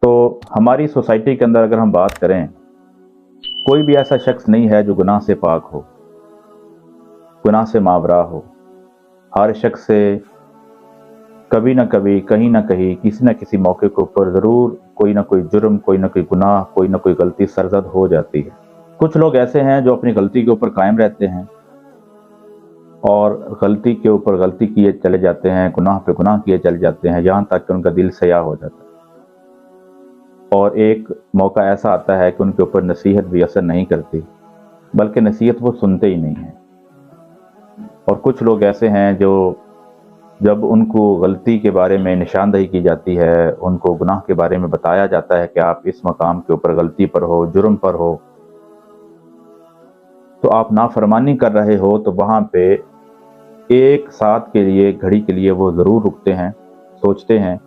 तो हमारी सोसाइटी के अंदर अगर हम बात करें, कोई भी ऐसा शख्स नहीं है जो गुनाह से पाक हो, गुनाह से मावरा हो। हर शख्स से कभी ना कभी, कहीं ना कहीं, किसी न किसी मौके के ऊपर ज़रूर कोई ना कोई जुर्म, कोई ना कोई गुनाह, कोई ना कोई गलती सरजद हो जाती है। कुछ लोग ऐसे हैं जो अपनी गलती के ऊपर कायम रहते हैं और गलती के ऊपर गलती किए चले जाते हैं, गुनाह पे गुनाह किए चले जाते हैं, यहाँ तक कि उनका दिल सया हो जाता है। और एक मौका ऐसा आता है कि उनके ऊपर नसीहत भी असर नहीं करती, बल्कि नसीहत वो सुनते ही नहीं हैं। और कुछ लोग ऐसे हैं जो जब उनको गलती के बारे में निशानदही की जाती है, उनको गुनाह के बारे में बताया जाता है कि आप इस मकाम के ऊपर गलती पर हो, जुर्म पर हो, तो आप नाफरमानी कर रहे हो, तो वहाँ पे एक साथ के लिए, घड़ी के लिए वो ज़रूर रुकते हैं, सोचते हैं